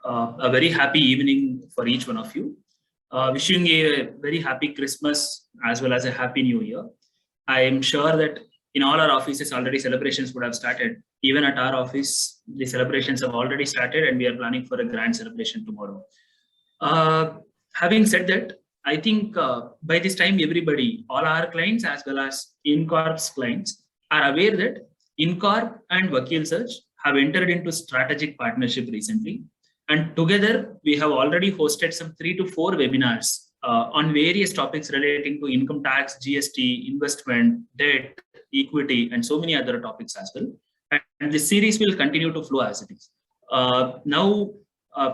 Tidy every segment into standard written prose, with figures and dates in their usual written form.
A very happy evening for each one of you. Wishing a very happy Christmas as well as a happy New Year. I am sure that in all our offices already celebrations would have started. Even at our office, the celebrations have already started and we are planning for a grand celebration tomorrow. Having said that, I think by this time everybody, all our clients as well as InCorp's clients are aware that InCorp and Vakil Search have entered into strategic partnership recently. And together, we have already hosted some 3 to 4 webinars on various topics relating to income tax, GST, investment, debt, equity, and so many other topics as well. And this series will continue to flow as it is. Now,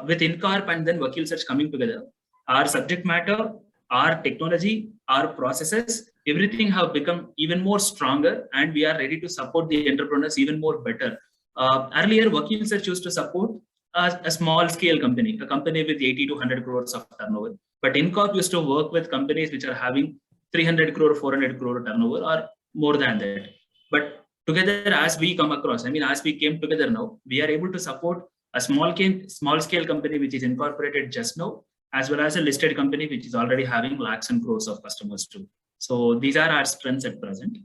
with InCorp and then Vakil Search coming together, our subject matter, our technology, our processes, everything have become even more stronger, and we are ready to support the entrepreneurs even more better. Earlier, Vakil Search used to support a small scale company, a company with 80 to 100 crores of turnover. But InCorp used to work with companies which are having 300 crore, 400 crore turnover or more than that. But together, as we come across, as we came together now, we are able to support a small scale company which is incorporated just now, as well as a listed company which is already having lakhs and crores of customers too. So these are our strengths at present.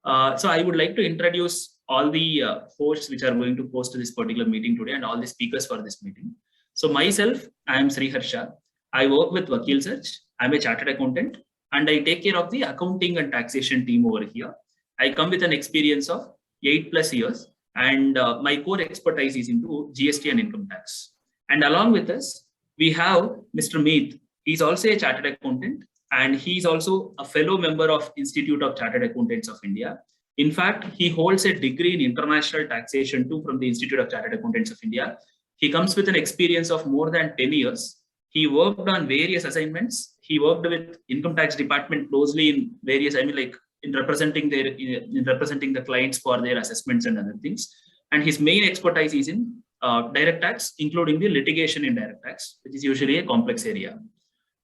So I would like to introduce all the hosts which are going to host this particular meeting today and all the speakers for this meeting. So myself, I am Sri Harsha. I work with Vakil Search. I'm a chartered accountant and I take care of the accounting and taxation team over here. I come with an experience of 8+ years and my core expertise is into GST and income tax. And along with us, we have Mr. Meet. He's also a chartered accountant and he's also a fellow member of Institute of Chartered Accountants of India. In fact, he holds a degree in international taxation too from the Institute of Chartered Accountants of India. He comes with an experience of more than 10 years. He worked on various assignments. He worked with income tax department closely in various, in representing the clients for their assessments and other things. And his main expertise is in direct tax, including the litigation in direct tax, which is usually a complex area.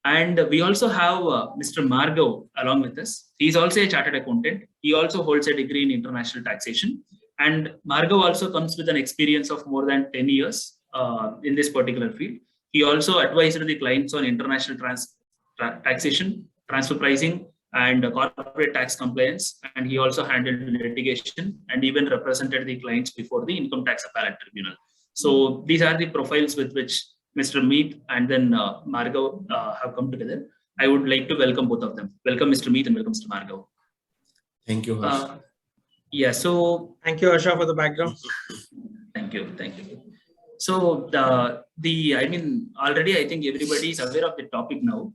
And we also have Mr. Margav along with us. He's also a chartered accountant. He also holds a degree in international taxation. And Margav also comes with an experience of more than 10 years in this particular field. He also advised the clients on international taxation, transfer pricing, and corporate tax compliance. And he also handled litigation and even represented the clients before the Income Tax Appellate Tribunal. So these are the profiles with which Mr. Meet and then Margav have come together. I would like to welcome both of them. Welcome, Mr. Meet, and welcome, Mr. Margav. Thank you, Harsh. So thank you, Harsha, for the background. Thank you. So already I think everybody is aware of the topic now.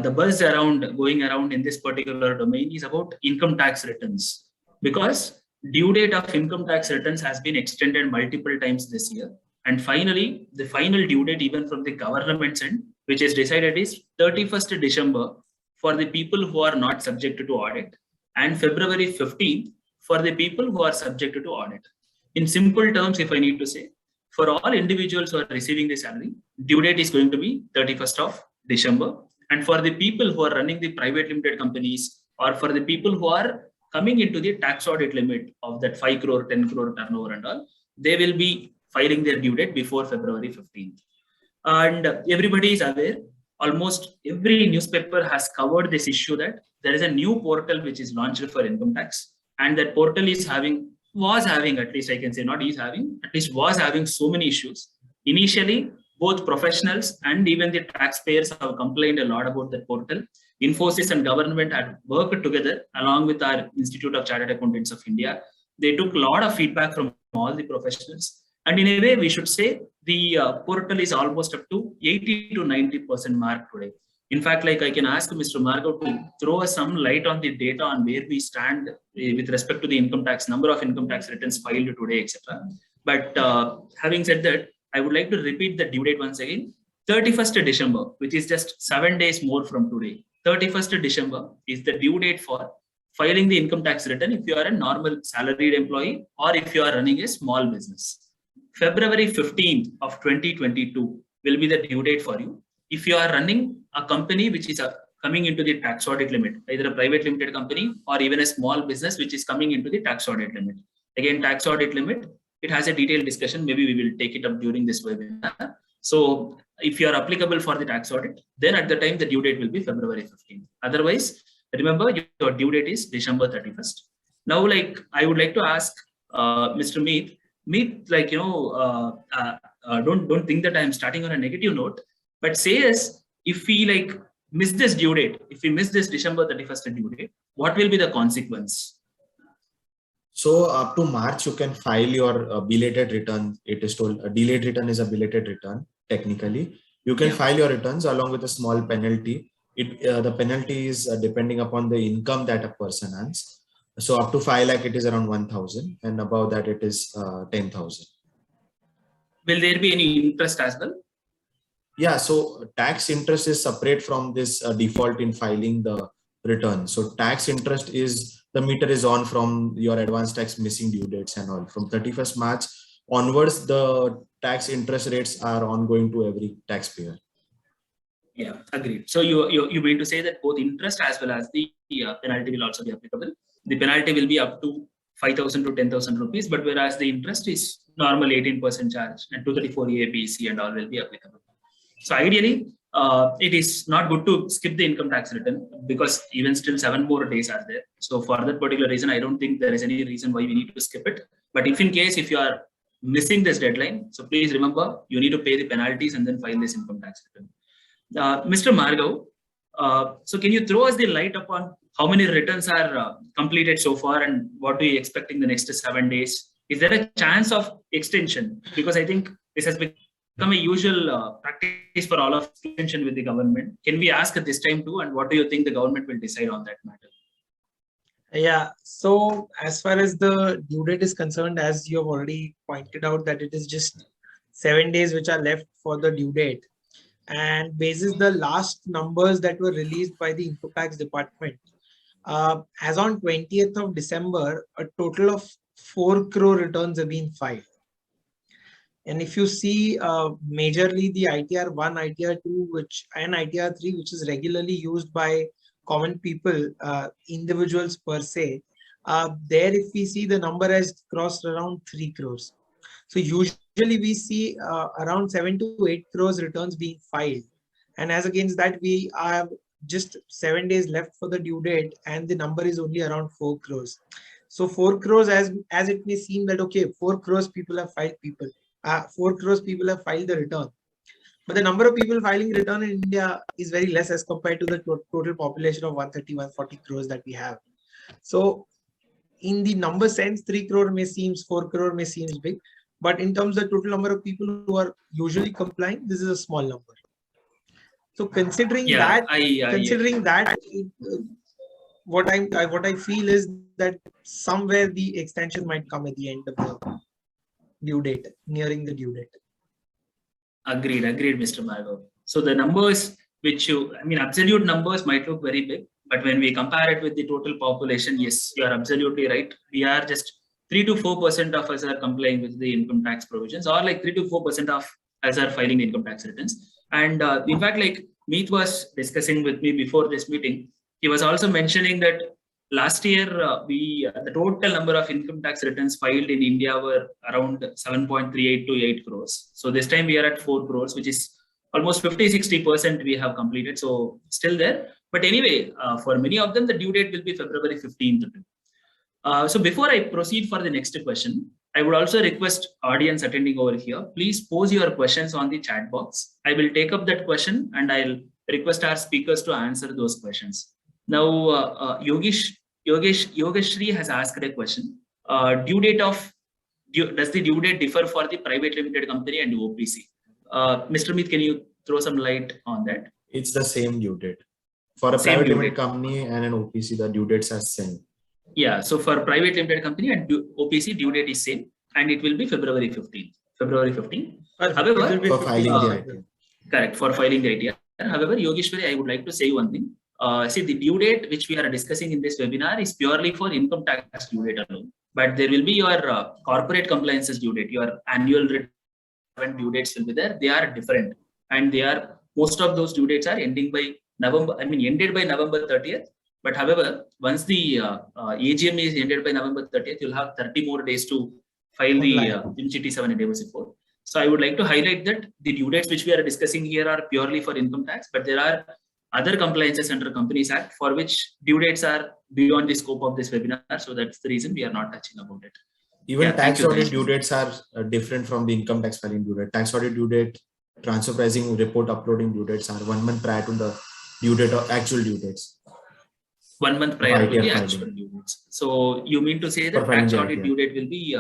The buzz going around in this particular domain is about income tax returns, because due date of income tax returns has been extended multiple times this year. And finally, the final due date even from the government's end, which is decided, is 31st December for the people who are not subjected to audit, and February 15th for the people who are subjected to audit. In simple terms, if I need to say, for all individuals who are receiving the salary, due date is going to be 31st of December. And for the people who are running the private limited companies, or for the people who are coming into the tax audit limit of that 5 crore, 10 crore turnover and all, they will be filing their due date before February 15th. And everybody is aware, almost every newspaper has covered this issue, that there is a new portal which is launched for income tax. And that portal was having, at least I can say, was having so many issues. Initially, both professionals and even the taxpayers have complained a lot about that portal. Infosys and government had worked together along with our Institute of Chartered Accountants of India. They took a lot of feedback from all the professionals. And in a way, we should say the portal is almost up to 80 to 90% mark today. In fact, I can ask Mr. Margav to throw us some light on the data on where we stand with respect to the income tax, number of income tax returns filed today, etc. But having said that, I would like to repeat the due date once again. 31st December, which is just 7 days more from today. 31st December is the due date for filing the income tax return if you are a normal salaried employee or if you are running a small business. February 15th of 2022 will be the due date for you if you are running a company which is coming into the tax audit limit, either a private limited company or even a small business which is coming into the tax audit limit. Again, tax audit limit, it has a detailed discussion. Maybe we will take it up during this webinar. So if you are applicable for the tax audit, then at the time the due date will be February 15th. Otherwise, remember your due date is December 31st. Now, like I would like to ask Mr. Meet, like don't think that I am starting on a negative note, but say as if we like miss this due date, if we miss this December 31st due date, what will be the consequence? So up to March, you can file your belated return. It is told a delayed return is a belated return. Technically, you can file your returns along with a small penalty. The penalty is depending upon the income that a person earns. So up to 5 lakh, it is around 1,000, and above that, it is 10,000. Will there be any interest as well? Yeah, so tax interest is separate from this default in filing the return. So tax interest is the meter is on from your advance tax missing due dates and all. From 31st March onwards, the tax interest rates are ongoing to every taxpayer. Yeah, agreed. So you mean to say that both interest as well as the penalty will also be applicable. The penalty will be up to 5,000 to 10,000 rupees, but whereas the interest is normal 18% charge and 234A, BC and all will be applicable. So ideally, it is not good to skip the income tax return because even still 7 more days are there. So for that particular reason, I don't think there is any reason why we need to skip it. But if in case, if you are missing this deadline, so please remember, you need to pay the penalties and then file this income tax return. Mr. Margav, so can you throw us the light upon how many returns are completed so far and what do you expect in the next 7 days? Is there a chance of extension? Because I think this has become a usual practice for all of extension with the government. Can we ask at this time too? And what do you think the government will decide on that matter? Yeah, so as far as the due date is concerned, as you have already pointed out that it is just 7 days which are left for the due date. And basis the last numbers that were released by the Income Tax Department, as on 20th of December, a total of 4 crore returns have been filed. And if you see majorly the ITR 1, ITR 2, and ITR 3, which is regularly used by common people, individuals per se, there if we see the number has crossed around 3 crores. So usually we see around 7 to 8 crores returns being filed. And as against that, we have just 7 days left for the due date and the number is only around 4 crores. So 4 crores, as it may seem that, okay, 4 crores people have filed 4 crores people have filed the return. But the number of people filing return in India is very less as compared to the total population of 130, 140 crores that we have. So in the number sense, 3 crore may seem, 4 crore may seem big. But in terms of the total number of people who are usually complying, this is a small number. So considering what I feel is that somewhere the extension might come at the end of the due date, nearing the due date. Agreed, Mr. Margav. So the numbers which absolute numbers might look very big, but when we compare it with the total population, yes, you are absolutely right. We are just 3 to 4% of us are complying with the income tax provisions, or like 3 to 4% of us are filing income tax returns. And in fact, like Meet was discussing with me before this meeting, he was also mentioning that last year, the total number of income tax returns filed in India were around 7.38 to 8 crores. So this time we are at 4 crores, which is almost 50-60% we have completed. So still there. But anyway, for many of them, the due date will be February 15th. So before I proceed for the next question, I would also request audience attending over here, please pose your questions on the chat box. I will take up that question and I'll request our speakers to answer those questions. Now, Yogeshri has asked a question. Does the due date differ for the private limited company and OPC? Mr. Meet, can you throw some light on that? It's the same due date. For a private limited company and an OPC, the due dates are same. Yeah, so for private limited company and OPC, due date is same, and it will be February 15th. However, for filing the ITR. Correct, for filing the ITR. However, Yogeshwari, I would like to say one thing. See, the due date which we are discussing in this webinar is purely for income tax due date alone. But there will be your corporate compliances due date, your annual return due dates will be there. They are different, and most of those due dates are ended by November 30th. But however, once the AGM is ended by November 30th, you'll have 30 more days to file the MGT 7 days before. So I would like to highlight that the due dates which we are discussing here are purely for income tax, but there are other compliances under Companies Act for which due dates are beyond the scope of this webinar. So that's the reason we are not touching about it. Even Yeah, thank tax you. audit due dates are different from the income tax filing due date. Tax audit due date, transfer pricing report uploading due dates are 1 month prior to the due date or actual due dates. 1 month prior to ITR the filing. actual due dates. So you mean to say For that filing tax the audit ITR. due date will be,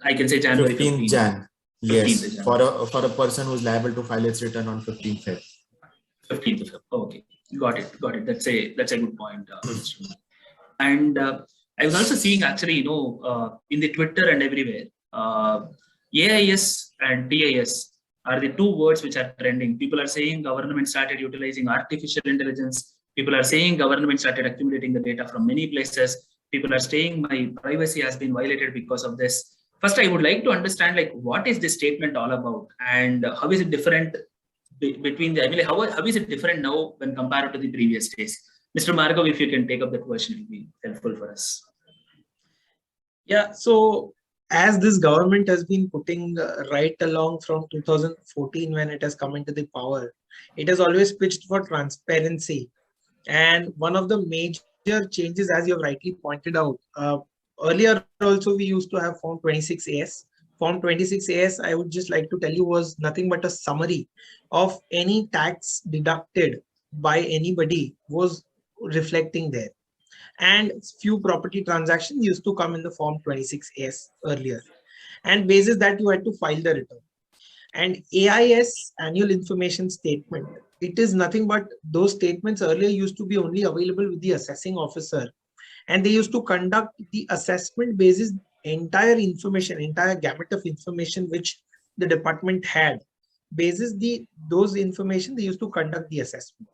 I can say January 15th 15th. Jan. 15th Yes, Jan. for a person who's liable to file its return on 15th Feb. 15th of Feb. Okay, got it. That's a good point. Mr. And I was also seeing actually, in the Twitter and everywhere, AIS and TIS are the two words which are trending. People are saying government started utilizing artificial intelligence. People are saying government started accumulating the data from many places. People are saying my privacy has been violated because of this. First, I would like to understand, like, what is this statement all about, and how is it different between the? I mean, how is it different now when compared to the previous days? Mr. Margav, if you can take up that question, it will be helpful for us. Yeah, so as this government has been putting right along from 2014 when it has come into the power, it has always pitched for transparency. And one of the major changes, as you have rightly pointed out, earlier also we used to have Form 26AS. Form 26AS, I would just like to tell you, was nothing but a summary of any tax deducted by anybody was reflecting there. And few property transactions used to come in the Form 26AS earlier. And basis that you had to file the return. And AIS, annual information statement, it is nothing but those statements earlier used to be only available with the assessing officer. And they used to conduct the assessment basis entire information, entire gamut of information which the department had. Basis those information, they used to conduct the assessment.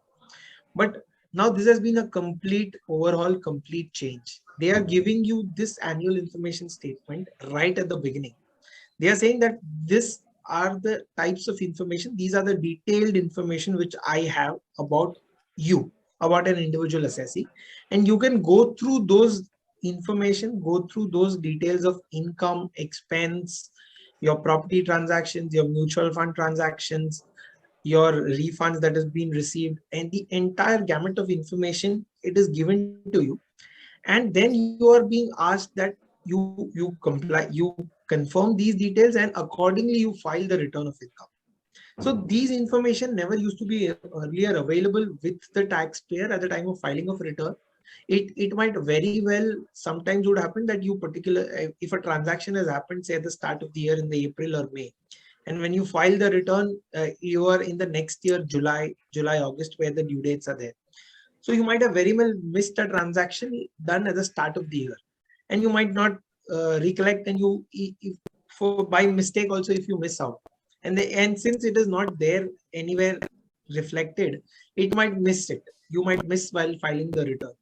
But now this has been a complete overhaul, complete change. They are giving you this annual information statement right at the beginning. They are saying that these are the types of information, these are the detailed information which I have about you, about an individual assessee, and you can go through those information, go through those details of income, expense, your property transactions, your mutual fund transactions, your refunds that has been received, and the entire gamut of information it is given to you. And then you are being asked that you comply, you confirm these details, and accordingly you file the return of income. So these information never used to be earlier available with the taxpayer at the time of filing of return. It might very well sometimes would happen that if a transaction has happened, say at the start of the year in the April or May, and when you file the return, you are in the next year, July, August, where the due dates are there. So you might have very well missed a transaction done at the start of the year, and you might not recollect, and by mistake also, if you miss out, and since it is not there anywhere reflected, it might miss it. You might miss while filing the return.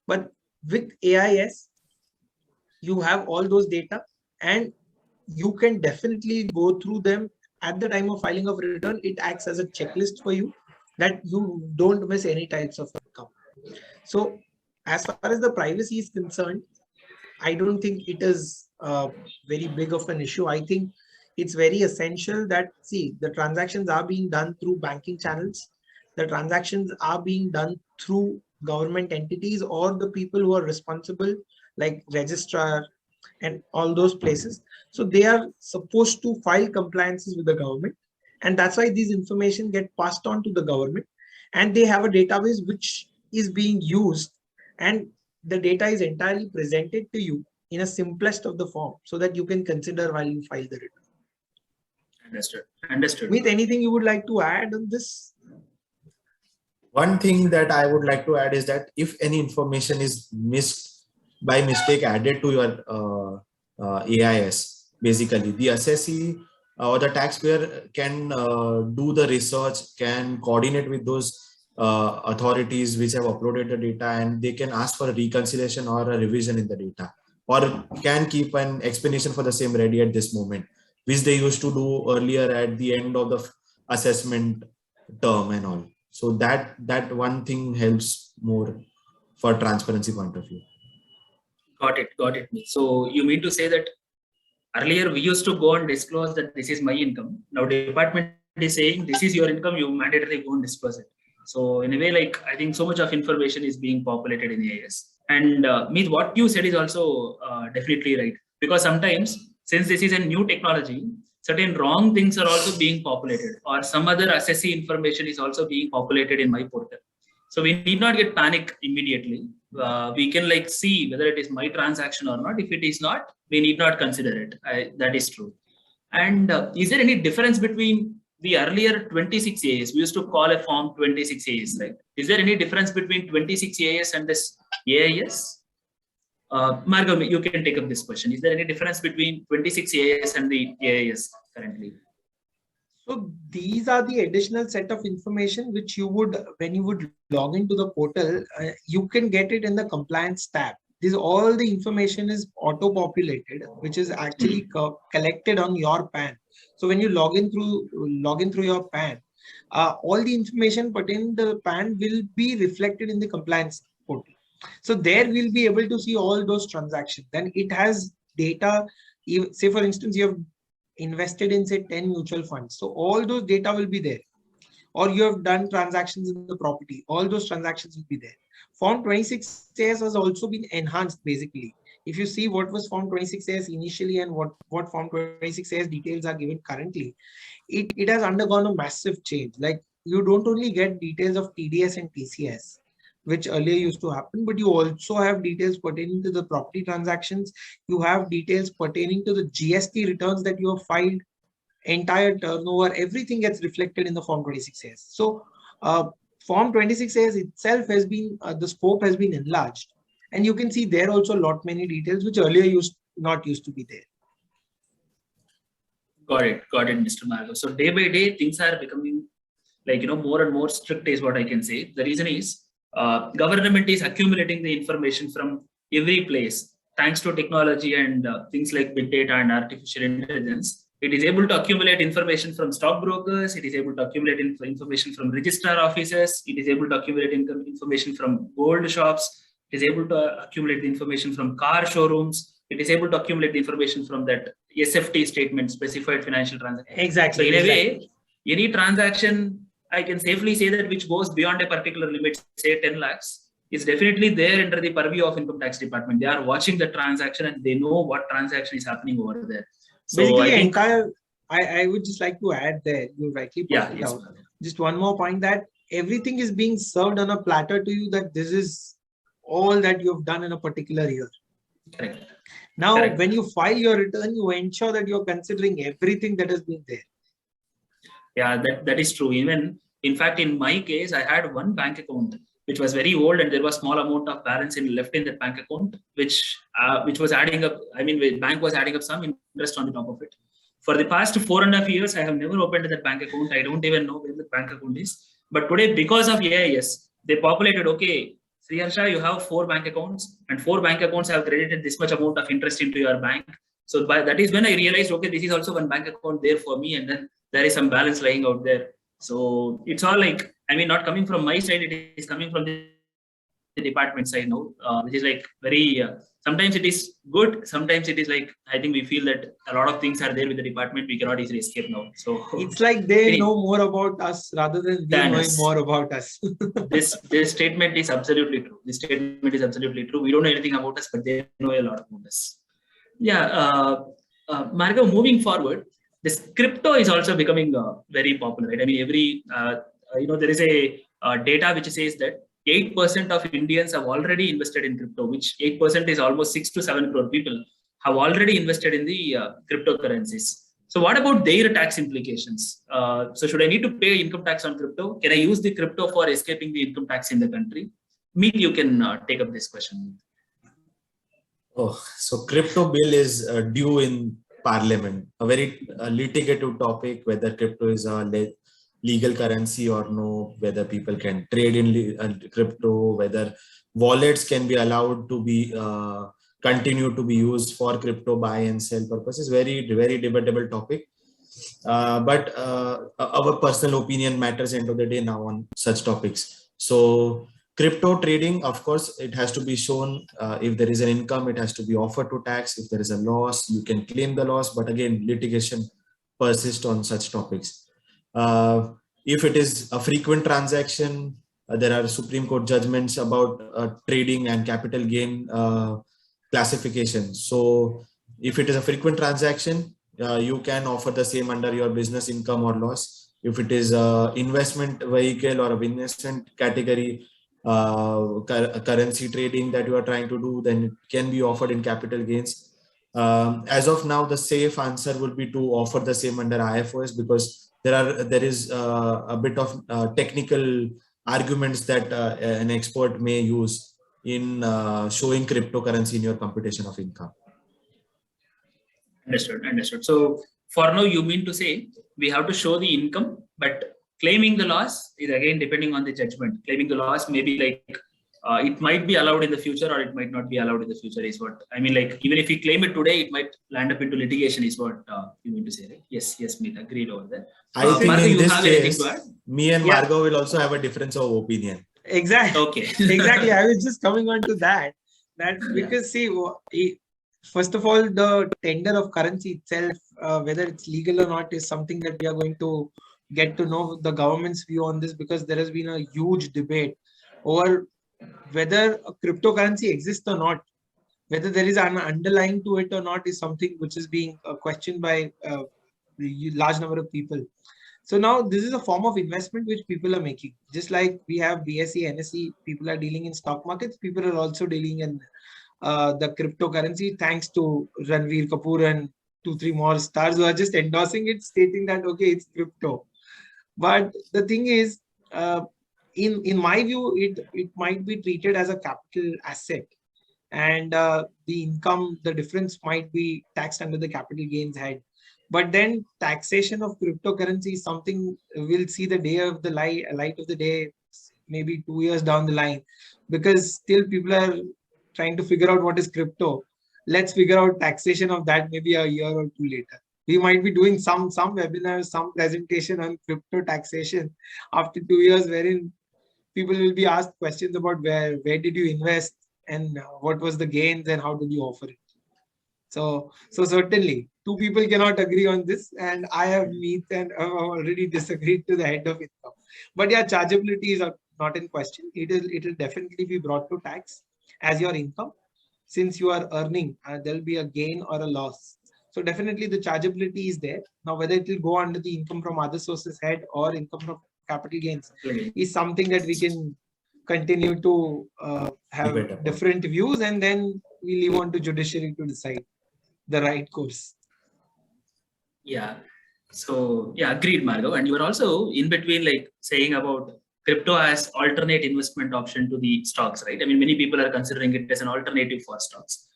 But with AIS, you have all those data, and you can definitely go through them at the time of filing of return. It acts as a checklist for you that you don't miss any types of income. So as far as the privacy is concerned, I don't think it is very big of an issue. I think it's very essential that, see, the transactions are being done through banking channels. The transactions are being done through government entities or the people who are responsible, like registrar and all those places. So they are supposed to file compliances with the government. And that's why these information get passed on to the government. And they have a database which is being used. And the data is entirely presented to you in a simplest of the form so that you can consider while you file the return. Understood. With anything you would like to add on this? One thing that I would like to add is that if any information is missed by mistake added to your AIS, basically the assessee or the taxpayer can do the research, can coordinate with those authorities which have uploaded the data, and they can ask for a reconciliation or a revision in the data, or can keep an explanation for the same ready at this moment, which they used to do earlier at the end of the assessment term and all. So that one thing helps more for transparency point of view. Got it. So you mean to say that Earlier, we used to go and disclose that this is my income. Now, department is saying this is your income. You mandatorily go and disclose it. So, in a way, like I think so much of information is being populated in AIS. And Meet, what you said is also definitely right, because sometimes since this is a new technology, certain wrong things are also being populated, or some other assessee information is also being populated in my portal. So we need not get panic immediately. We can like see whether it is my transaction or not. If it is not, we need not consider it. That is true. And is there any difference between the earlier 26 AS? We used to call a form 26 AS, right? Is there any difference between 26 AS and this AIS? Margo, you can take up this question. Is there any difference between 26 AIS and the AIS currently? So these are the additional set of information which you would, when you would log into the portal, you can get it in the compliance tab. This all the information is auto-populated, which is actually collected on your PAN. So when you log in through your PAN, all the information pertaining to the PAN will be reflected in the compliance portal. So there we'll be able to see all those transactions. Then it has data. Say for instance, you have invested in say 10 mutual funds. So all those data will be there. Or you have done transactions in the property. All those transactions will be there. Form 26AS has also been enhanced basically. If you see what was Form 26AS initially and what Form 26AS details are given currently, it has undergone a massive change. Like you don't only get details of TDS and TCS, which earlier used to happen, but you also have details pertaining to the property transactions. You have details pertaining to the GST returns that you have filed, entire turnover, everything gets reflected in the Form 26AS. So Form 26AS itself has been, the scope has been enlarged. And you can see there also a lot many details which earlier not used to be there. Got it, Mr. Margo. So day by day, things are becoming like, more and more strict is what I can say. The reason is government is accumulating the information from every place. Thanks to technology and things like big data and artificial intelligence, it is able to accumulate information from stockbrokers. It is able to accumulate information from registrar offices. It is able to accumulate information from gold shops. It is able to accumulate the information from car showrooms. It is able to accumulate the information from that SFT statement, specified financial transaction. Exactly. So in a way, any transaction, I can safely say that which goes beyond a particular limit, say 10 lakhs, is definitely there under the purview of Income Tax Department. They are watching the transaction and they know what transaction is happening over there. So basically, I would just like to add there, you rightly pointed out. Just one more point, that everything is being served on a platter to you, that this is all that you have done in a particular year. Correct. Now, Correct. when you file your return, you ensure that you're considering everything that has been there. Yeah, that is true. Even in fact, in my case, I had one bank account which was very old, and there was small amount of balance left in that bank account, which was adding up. I mean, the bank was adding up some interest on the top of it. For the past 4.5 years, I have never opened that bank account. I don't even know where the bank account is. But today, because of AIS, they populated, okay, Sriharsha, you have 4 bank accounts, and 4 bank accounts have credited this much amount of interest into your bank. So that is when I realized, okay, this is also one bank account there for me, and then there is some balance lying out there. So it's all like, I mean, not coming from my side, it is coming from the department side now, which is like very, sometimes it is good, sometimes it is like, I think we feel that a lot of things are there with the department, we cannot easily escape now. So it's like they know more about us rather than we knowing more about us. This statement is absolutely true. This statement is absolutely true. We don't know anything about us, but they know a lot about us. Yeah, Margo, moving forward, this crypto is also becoming very popular, right? I mean, there is a data which says that 8% of Indians have already invested in crypto, which 8% is almost 6 to 7 crore people have already invested in the cryptocurrencies. So what about their tax implications? So should I need to pay income tax on crypto? Can I use the crypto for escaping the income tax in the country? Meet, you can take up this question. Oh, so crypto bill is due in Parliament, a very litigative topic, whether crypto is a legal currency or no, whether people can trade in crypto, whether wallets can be allowed to be continue to be used for crypto buy and sell purposes. Very, very debatable topic. But our personal opinion matters end of the day now on such topics. So Crypto trading, of course, it has to be shown. If there is an income, it has to be offered to tax. If there is a loss, you can claim the loss. But again, litigation persists on such topics. If it is a frequent transaction, there are Supreme Court judgments about trading and capital gain classification. So if it is a frequent transaction, you can offer the same under your business income or loss. If it is a investment vehicle or a investment category, currency trading that you are trying to do, then it can be offered in capital gains. As of now, the safe answer would be to offer the same under IFOS, because there is a bit of technical arguments that an expert may use in showing cryptocurrency in your computation of income. Understood. So for now, you mean to say we have to show the income, but claiming the loss is again depending on the judgment. Claiming the loss maybe like it might be allowed in the future, or it might not be allowed in the future, is what I mean. Like even if we claim it today, it might land up into litigation, is what you mean to say, right? Yes, Meet, agreed over there. I think Margo, in this case, me and Yeah. Margo will also have a difference of opinion. Exactly. Okay. Exactly. I was just coming on to that. Because see, first of all, the tender of currency itself, whether it's legal or not, is something that we are going to get to know the government's view on this, because there has been a huge debate over whether a cryptocurrency exists or not. Whether there is an underlying to it or not is something which is being questioned by a large number of people. So now this is a form of investment which people are making. Just like we have BSE, NSE, people are dealing in stock markets, people are also dealing in the cryptocurrency, thanks to Ranveer Kapoor and 2-3 more stars who are just endorsing it, stating that, okay, it's crypto. But the thing is, in my view, it might be treated as a capital asset, and the income, the difference might be taxed under the capital gains head. But then taxation of cryptocurrency is something we'll see the day of the light of the day, maybe 2 years down the line, because still people are trying to figure out what is crypto. Let's figure out taxation of that maybe a year or two later. We might be doing some webinars, some presentation on crypto taxation after 2 years, wherein people will be asked questions about where did you invest and what was the gains and how did you offer it. So certainly two people cannot agree on this, and I have and have already disagreed to the head of income. But yeah, chargeability is not in question. It will definitely be brought to tax as your income. Since you are earning, there will be a gain or a loss. So definitely the chargeability is there. Now, whether it will go under the income from other sources head or income from capital gains is something that we can continue to have different views, and then we leave on to judiciary to decide the right course. Yeah. So yeah, agreed, Margo. And you were also in between, like saying about crypto as alternate investment option to the stocks, right? I mean, many people are considering it as an alternative for stocks.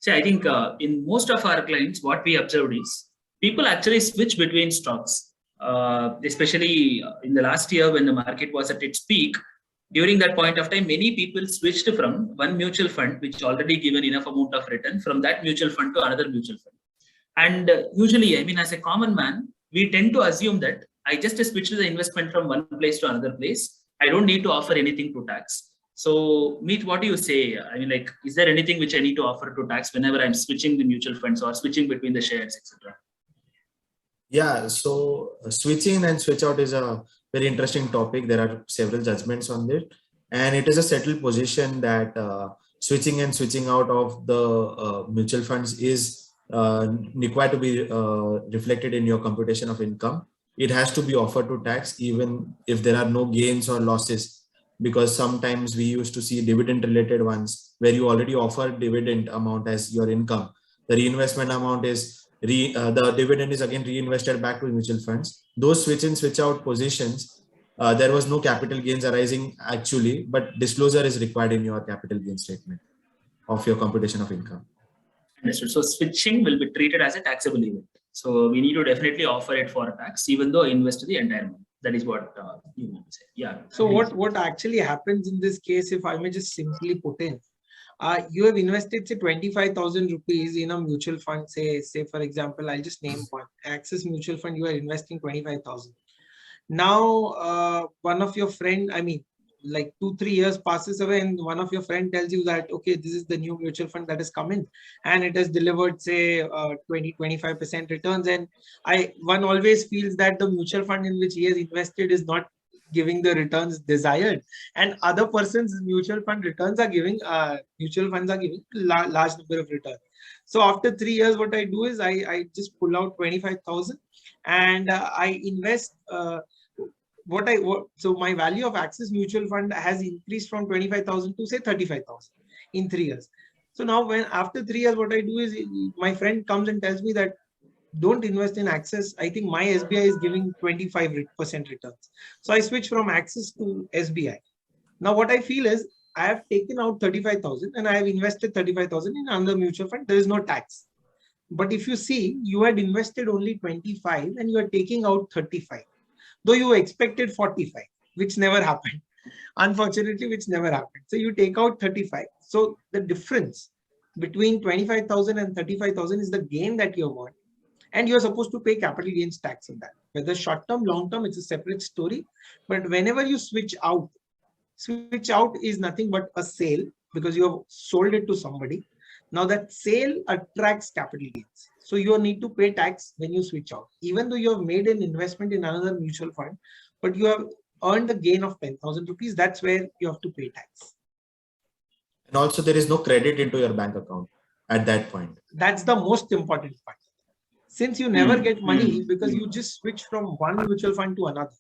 So I think in most of our clients, what we observed is people actually switch between stocks, especially in the last year when the market was at its peak. During that point of time, many people switched from one mutual fund, which already given enough amount of return, from that mutual fund to another mutual fund. And usually, I mean, as a common man, we tend to assume that I just switch the investment from one place to another place. I don't need to offer anything to tax. So, Meet, what do you say? I mean, like, is there anything which I need to offer to tax whenever I'm switching the mutual funds or switching between the shares, etc.? Yeah, so switching and switch out is a very interesting topic. There are several judgments on it, and it is a settled position that switching and switching out of the mutual funds is required to be reflected in your computation of income. It has to be offered to tax even if there are no gains or losses, because sometimes we used to see dividend related ones where you already offer dividend amount as your income. The reinvestment amount is the dividend is again reinvested back to mutual funds. Those switch in, switch out positions, there was no capital gains arising actually, but disclosure is required in your capital gains statement of your computation of income. Understood. So switching will be treated as a taxable event. So we need to definitely offer it for a tax, even though I invest the entire amount. That is what you want to say. Yeah. So what actually happens in this case, if I may just simply put in, you have invested say 25,000 rupees in a mutual fund, say for example, I'll just name one, Axis Mutual Fund. You are investing 25,000. Now, one of your friend, I mean, like 2-3 years passes away and one of your friend tells you that, okay, this is the new mutual fund that has come in and it has delivered say 20-25% returns, and one always feels that the mutual fund in which he has invested is not giving the returns desired, and other person's mutual funds are giving large number of returns. So after 3 years, what I do is I just pull out 25,000 and I invest. So my value of Axis Mutual Fund has increased from 25,000 to say 35,000 in 3 years. So now when after 3 years, what I do is my friend comes and tells me that don't invest in Axis. I think my SBI is giving 25% returns. So I switch from Axis to SBI. Now what I feel is I have taken out 35,000 and I have invested 35,000 in another mutual fund. There is no tax. But if you see, you had invested only 25 and you are taking out 35. Though you expected 45, which never happened. Unfortunately, which never happened. So you take out 35. So the difference between 25,000 and 35,000 is the gain that you want. And you're supposed to pay capital gains tax on that. Whether short term, long term, it's a separate story. But whenever you switch out is nothing but a sale because you have sold it to somebody. Now that sale attracts capital gains. So you need to pay tax when you switch out, even though you have made an investment in another mutual fund, but you have earned a gain of 10,000 rupees. That's where you have to pay tax. And also there is no credit into your bank account at that point. That's the most important part. Since you never get money because you just switch from one mutual fund to another,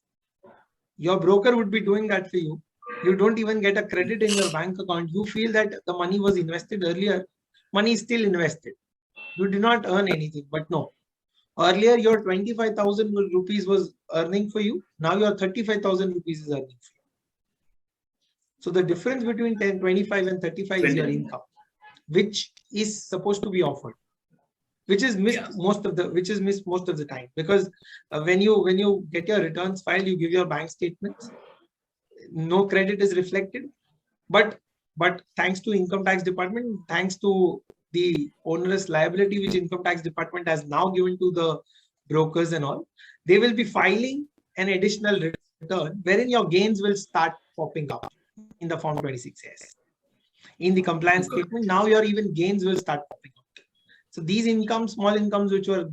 your broker would be doing that for you. You don't even get a credit in your bank account. You feel that the money was invested earlier. Money is still invested. You did not earn anything, but no. Earlier, your 25,000 rupees was earning for you. Now your 35,000 rupees is earning for you. So the difference between 25 and 35 is your income, which is supposed to be offered, which is missed most of the time, because when you get your returns filed, you give your bank statements. No credit is reflected, but thanks to income tax department, thanks to the onerous liability which income tax department has now given to the brokers and all, they will be filing an additional return wherein your gains will start popping up in the Form 26S. In the compliance statement, now your even gains will start popping up. So these incomes, small incomes which were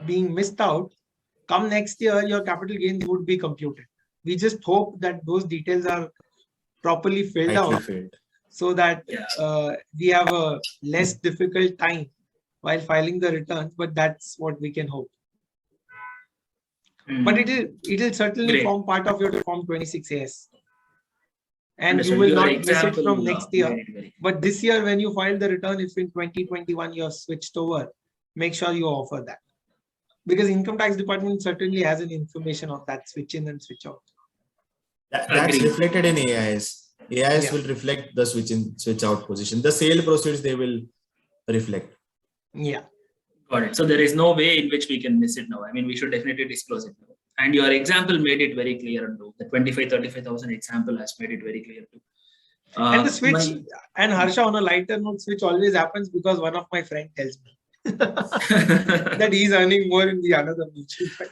being missed out, come next year, your capital gains would be computed. We just hope that those details are properly filled out so that we have a less difficult time while filing the returns, but that's what we can hope. But it will certainly form part of your Form 26AS. And you will not miss it from next year. But this year, when you file the return, if in 2021 you are switched over, make sure you offer that. Because income tax department certainly has an information of that switch in and switch out. That's reflected in AIS. AIS will reflect the switch in, switch out position. The sale proceeds, they will reflect. Yeah. Got it. So there is no way in which we can miss it now. I mean, we should definitely disclose it now. And your example made it very clear too. The 25,000-35,000 example has made it very clear too. And the switch, and Harsha, on a lighter note, switch always happens because one of my friends tells me that he's earning more in the another mutual fund.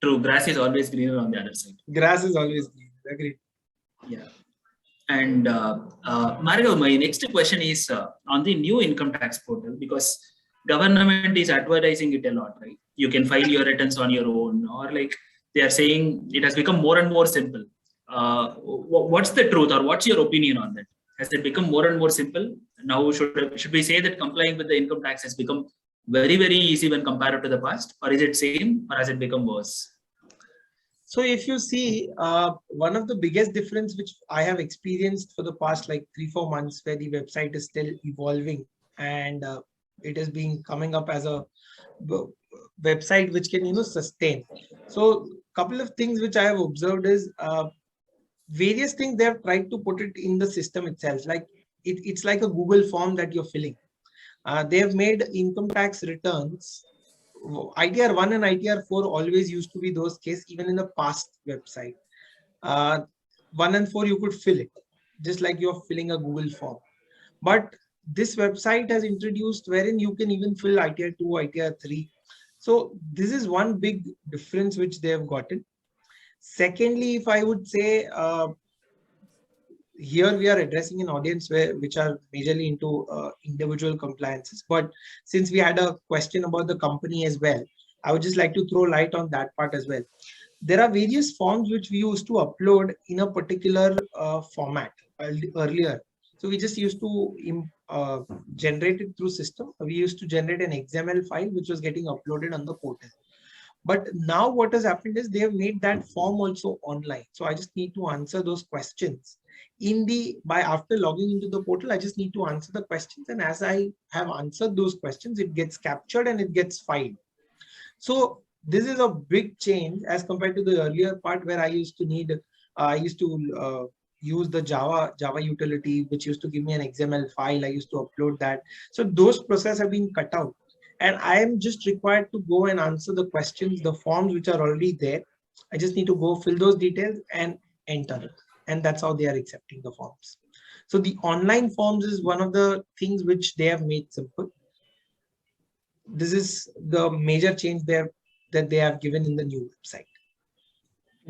True. Grass is always greener on the other side. Grass is always greener. Agreed. Yeah. And Margav, my next question is on the new income tax portal, because government is advertising it a lot, right? You can file your returns on your own, or like they are saying it has become more and more simple. What's the truth, or what's your opinion on that? Has it become more and more simple? Now, should we say that complying with the income tax has become very, very easy when compared to the past, or is it same, or has it become worse? So if you see, one of the biggest difference which I have experienced for the past like 3-4 months, where the website is still evolving and it is being coming up as a website which can sustain. So couple of things which I have observed is various things they have tried to put it in the system itself. Like it's like a Google form that you're filling. They have made income tax returns. ITR 1 and ITR 4 always used to be those cases, even in the past website. 1 and 4 you could fill it, just like you're filling a Google form. But this website has introduced wherein you can even fill ITR 2, ITR 3. So this is one big difference which they have gotten. Secondly, if I would say, here we are addressing an audience which are majorly into individual compliances. But since we had a question about the company as well, I would just like to throw light on that part as well. There are various forms which we used to upload in a particular format earlier. So we just used to generate it through system. We used to generate an XML file which was getting uploaded on the portal. But now what has happened is they have made that form also online. So I just need to answer those questions after logging into the portal. I just need to answer the questions, and as I have answered those questions, it gets captured and it gets filed. So this is a big change as compared to the earlier part where I used to use the Java utility, which used to give me an XML file. I used to upload that. So those processes have been cut out. And I am just required to go and answer the questions, the forms which are already there. I just need to go fill those details and enter it. And that's how they are accepting the forms. So the online forms is one of the things which they have made simple. This is the major change there that they have given in the new website.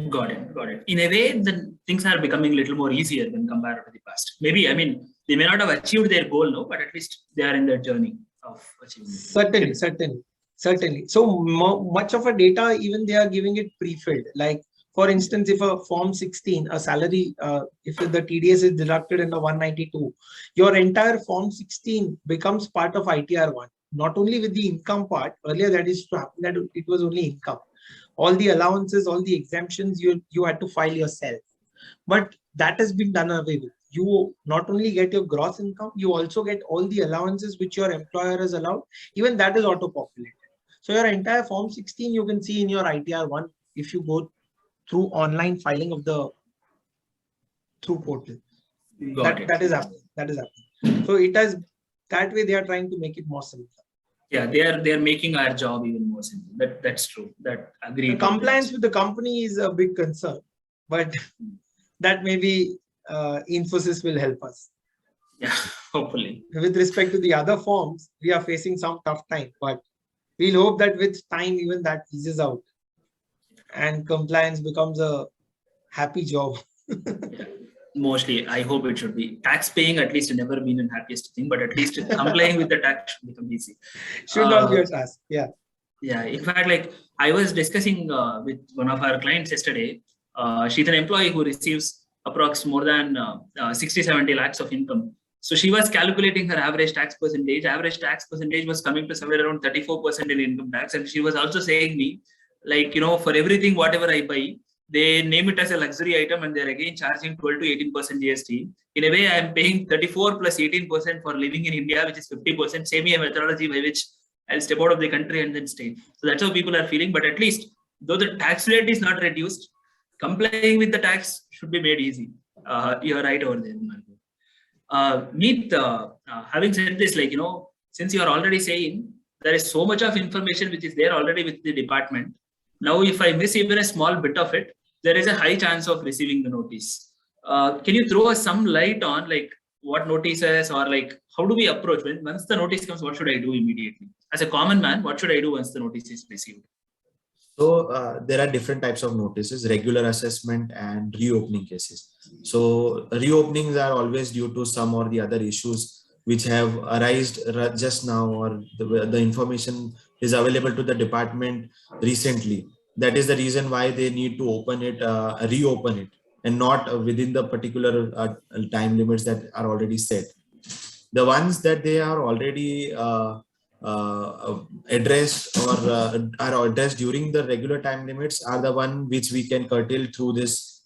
Got it. In a way, the things are becoming a little more easier when compared to the past. Maybe, I mean, they may not have achieved their goal now, but at least they are in their journey of achieving it. Certainly. So much of a data, even they are giving it pre-filled. Like, for instance, if a form 16, a salary, if the TDS is deducted in the 192, your entire form 16 becomes part of ITR 1. Not only with the income part, earlier that is to happen that it was only income. All the allowances, all the exemptions, you had to file yourself. But that has been done away with. You not only get your gross income, you also get all the allowances which your employer has allowed. Even that is auto-populated. So your entire form 16 you can see in your ITR 1 if you go through online filing of the through portal. That is happening. So it has that way they are trying to make it more simple. Yeah, they are making our job even more simple. That's true. That agree. The compliance with the company is a big concern, but that maybe Infosys will help us. Yeah, hopefully. With respect to the other forms, we are facing some tough time, but we'll hope that with time, even that eases out and compliance becomes a happy job. Yeah. Mostly, I hope it should be. Tax paying at least never been an happiest thing, but at least complying with the tax should become easy. Should not be a task. Yeah. Yeah. In fact, like I was discussing with one of our clients yesterday. She's an employee who receives approx more than 60-70 lakhs of income. So she was calculating her average tax percentage. Average tax percentage was coming to somewhere around 34% in income tax. And she was also saying me, like, for everything, whatever I buy, they name it as a luxury item and they're again charging 12 to 18% GST. In a way, I'm paying 34 plus 18% for living in India, which is 50%. Same a methodology by which I'll step out of the country and then stay. So that's how people are feeling. But at least, though the tax rate is not reduced, complying with the tax should be made easy. You're right over there, Meet, having said this, like, since you are already saying there is so much of information which is there already with the department. Now, if I miss even a small bit of it, there is a high chance of receiving the notice. Can you throw us some light on like what notices or like how do we approach once the notice comes? What should I do immediately? As a common man, what should I do once the notice is received? So there are different types of notices: regular assessment and reopening cases. So reopenings are always due to some or the other issues which have arisen just now, or the information is available to the department recently. That is the reason why they need to open it, reopen it, and not within the particular time limits that are already set. The ones that they are already addressed or are addressed during the regular time limits are the one which we can curtail through this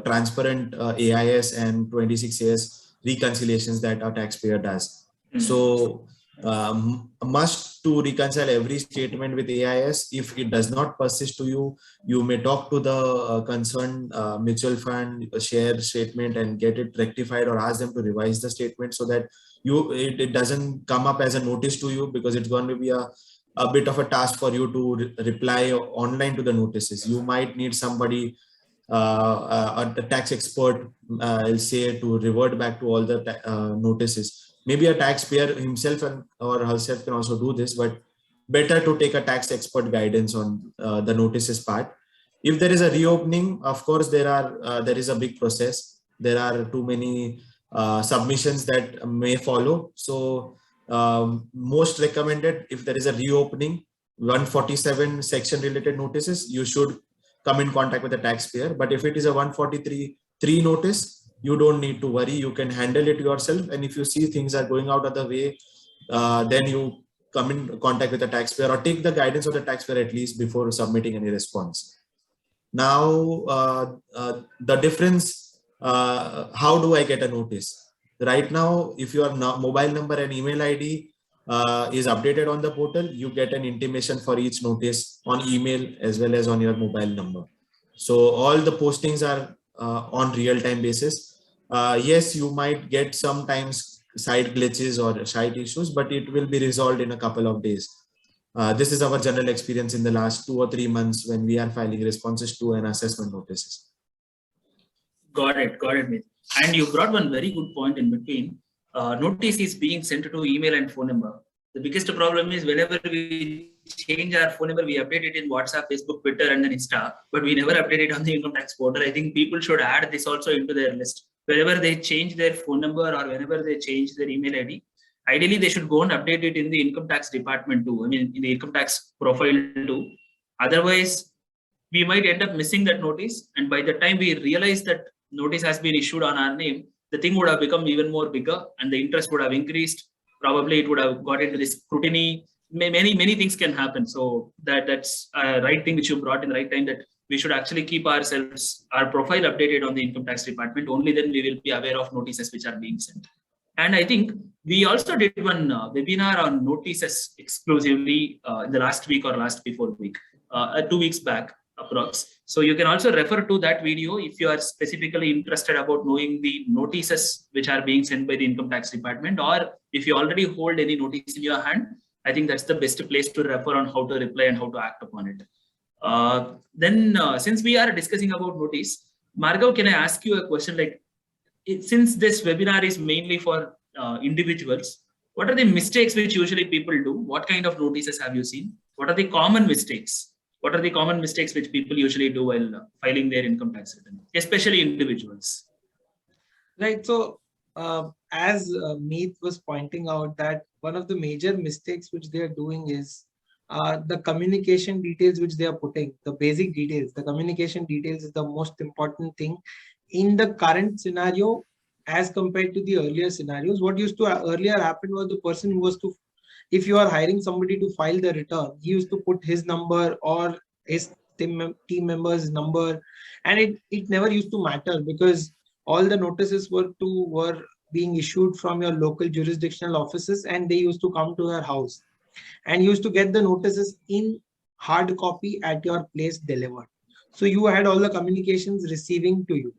transparent AIS and 26AS reconciliations that our taxpayer does. So must to reconcile every statement with AIS. If it does not persist to you, you may talk to the concerned mutual fund share statement and get it rectified, or ask them to revise the statement so that it doesn't come up as a notice to you, because it's going to be a bit of a task for you to reply online to the notices. You might need somebody, a tax expert, I'll say, to revert back to all the notices. Maybe a taxpayer himself or herself can also do this, but better to take a tax expert guidance on the notices part. If there is a reopening, of course, there is a big process. there are too many submissions that may follow. So most recommended, if there is a reopening 147 section related notices, you should come in contact with the taxpayer. But if it is a 143 notice, you don't need to worry, you can handle it yourself. And if you see things are going out of the way, then you come in contact with the taxpayer or take the guidance of the taxpayer at least before submitting any response. Now, the difference, how do I get a notice? Right now, if your mobile number and email ID is updated on the portal, you get an intimation for each notice on email as well as on your mobile number. So all the postings are on real-time basis. Yes, you might get sometimes site glitches or site issues, but it will be resolved in a couple of days. This is our general experience in the last 2 or 3 months when we are filing responses to an assessment notices. Got it, Meet. And you brought one very good point in between. Notice is being sent to email and phone number. The biggest problem is whenever we change our phone number, we update it in WhatsApp, Facebook, Twitter, and then Insta, but we never update it on the income tax portal. I think people should add this also into their list. Whenever they change their phone number or whenever they change their email ID, ideally they should go and update it in the income tax department too. I mean, in the income tax profile too. Otherwise, we might end up missing that notice. And by the time we realize that notice has been issued on our name, the thing would have become even more bigger and the interest would have increased. Probably it would have got into this scrutiny. Many things can happen. So that's a right thing which you brought in the right time, that we should actually keep our profile updated on the income tax department. Only then we will be aware of notices which are being sent. And I think we also did one webinar on notices exclusively in the last week or last before week, 2 weeks back approx. So you can also refer to that video if you are specifically interested about knowing the notices which are being sent by the income tax department, or if you already hold any notice in your hand. I think that's the best place to refer on how to reply and how to act upon it. Since we are discussing about notice, Margav, can I ask you a question? Like, since this webinar is mainly for individuals, what are the mistakes which usually people do? What kind of notices have you seen? What are the common mistakes? What are the common mistakes which people usually do while filing their income tax return, especially individuals? Right. So, as Meet was pointing out, that one of the major mistakes which they are doing is the communication details which they are putting, the basic details. The communication details is the most important thing in the current scenario as compared to the earlier scenarios. What used to earlier happen was the person who was to, if you are hiring somebody to file the return, he used to put his number or his team member's number, and it never used to matter because all the notices were being issued from your local jurisdictional offices, and they used to come to your house and used to get the notices in hard copy at your place delivered. So you had all the communications receiving to you.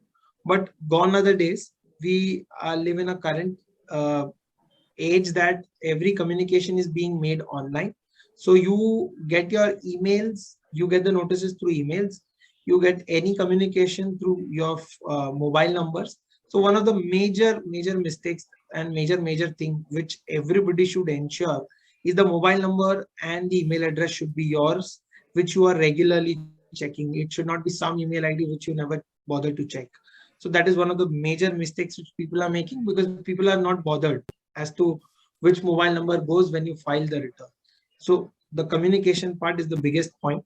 But gone are the days. We live in a current age that every communication is being made online. So you get your emails, you get the notices through emails, you get any communication through your mobile numbers. So one of the major mistakes and major thing which everybody should ensure is the mobile number and the email address should be yours, which you are regularly checking. It should not be some email ID which you never bother to check. So that is one of the major mistakes which people are making, because people are not bothered as to which mobile number goes when you file the return. So the communication part is the biggest point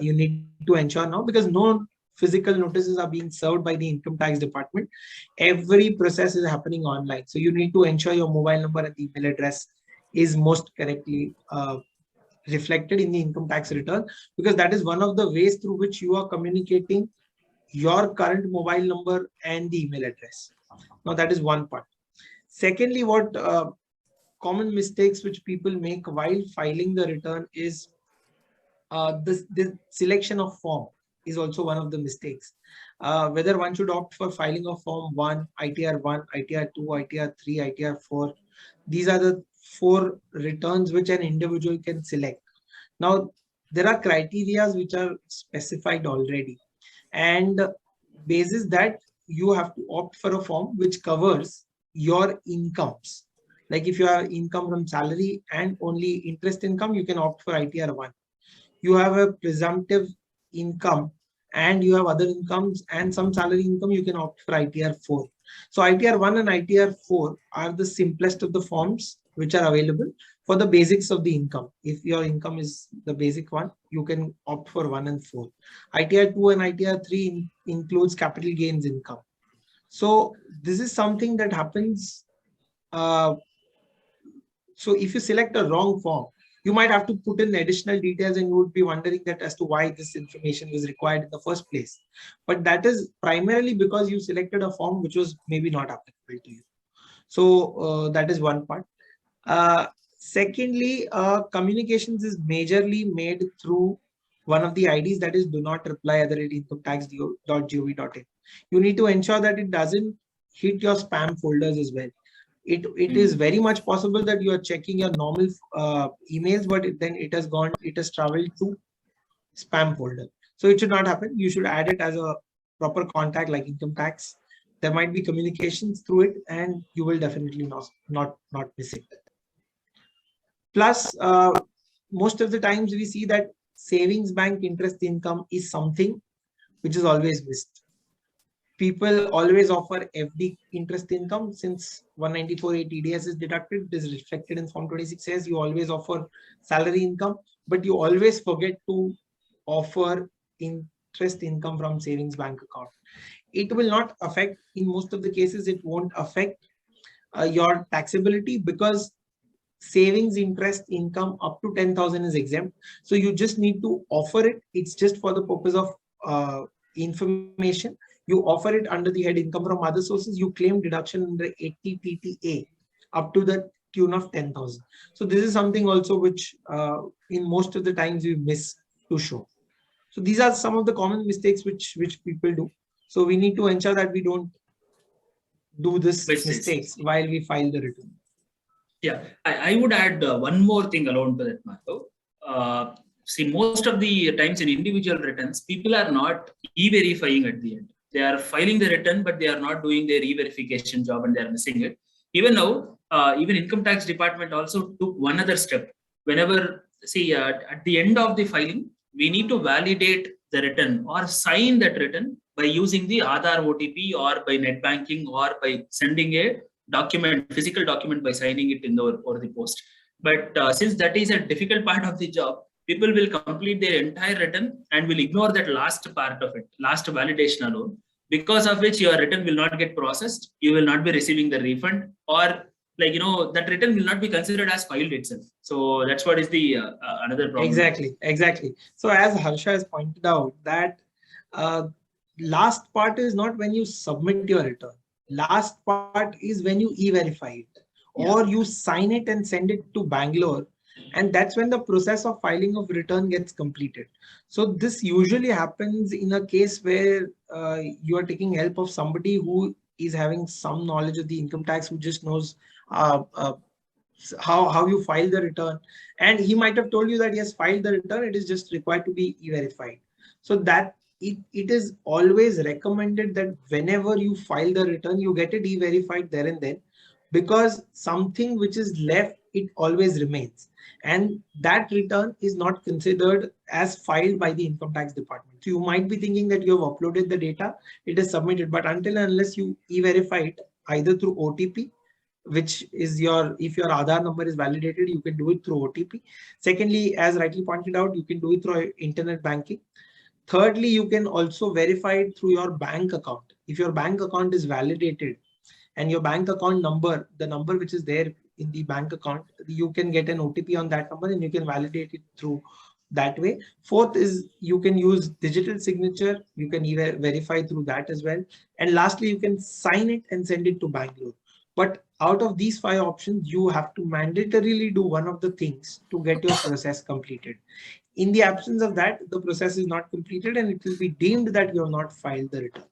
you need to ensure now, because no physical notices are being served by the income tax department. Every process is happening online. So you need to ensure your mobile number and the email address is most correctly reflected in the income tax return, because that is one of the ways through which you are communicating your current mobile number and the email address. Now that is one part. Secondly, what common mistakes which people make while filing the return is the selection of form is also one of the mistakes. Whether one should opt for filing of form 1, ITR 1, ITR 2, ITR 3, ITR 4. These are the 4 returns which an individual can select. Now, there are criteria which are specified already, and basis that you have to opt for a form which covers your incomes. Like if you have income from salary and only interest income, you can opt for ITR 1. You have a presumptive income and you have other incomes and some salary income, you can opt for ITR 4. So ITR 1 and ITR 4 are the simplest of the forms which are available for the basics of the income. If your income is the basic one, you can opt for 1 and 4. ITR 2 and ITR 3 includes capital gains income. So this is something that happens. So if you select a wrong form, you might have to put in additional details and you would be wondering that as to why this information was required in the first place. But that is primarily because you selected a form which was maybe not applicable to you. So that is one part. Secondly, communications is majorly made through one of the IDs, that is do not reply @incometax.gov.in. You need to ensure that it doesn't hit your spam folders as well. It is very much possible that you are checking your normal emails, but then it has traveled to spam folder. So it should not happen. You should add it as a proper contact like income tax. There might be communications through it, and you will definitely not miss it. Plus, most of the times we see that savings bank interest income is something which is always missed. People always offer FD interest income. Since 194A TDS is deducted, it is reflected in Form 26 says you always offer salary income, but you always forget to offer interest income from savings bank account. It will not affect, in most of the cases, it won't affect your taxability because savings interest income up to 10,000 is exempt. So you just need to offer it. It's just for the purpose of information. You offer it under the head income from other sources. You claim deduction under 80 TTA up to the tune of 10,000. So this is something also which in most of the times we miss to show. So these are some of the common mistakes which people do. So we need to ensure that we don't do this mistakes while we file the return. Yeah, I would add one more thing along to that, Marco. See, most of the times in individual returns, people are not e-verifying at the end. They are filing the return, but they are not doing their e-verification job and they are missing it. Even now, even income tax department also took one other step. Whenever, see, at the end of the filing, we need to validate the return or sign that return by using the Aadhaar OTP or by net banking or by sending a document, physical document by signing it in the or the post. But since that is a difficult part of the job, people will complete their entire return and will ignore that last part of it, last validation alone, because of which your return will not get processed. You will not be receiving the refund, or that return will not be considered as filed itself. So that's what is the another problem. Exactly. So as Harsha has pointed out, that last part is not when you submit your return. Last part is when you e-verify it, or you sign it and send it to Bangalore, and that's when the process of filing of return gets completed. So this usually happens in a case where you are taking help of somebody who is having some knowledge of the income tax, who just knows how you file the return, and he might have told you that he has filed the return, it is just required to be e-verified. So that it is always recommended that whenever you file the return, you get it e-verified there and then, because something which is left, it always remains, and that return is not considered as filed by the income tax department. So you might be thinking that you have uploaded the data, it is submitted, but until and unless you e-verify it either through OTP, which is if your Aadhaar number is validated, you can do it through OTP. Secondly, as rightly pointed out, you can do it through internet banking. Thirdly, you can also verify it through your bank account. If your bank account is validated and your bank account number, the number which is there in the bank account, you can get an OTP on that number and you can validate it through that way. Fourth is you can use digital signature. You can even verify through that as well. And lastly, you can sign it and send it to Bangalore. But out of these 5 options, you have to mandatorily do one of the things to get your process completed. In the absence of that, the process is not completed and it will be deemed that you have not filed the return.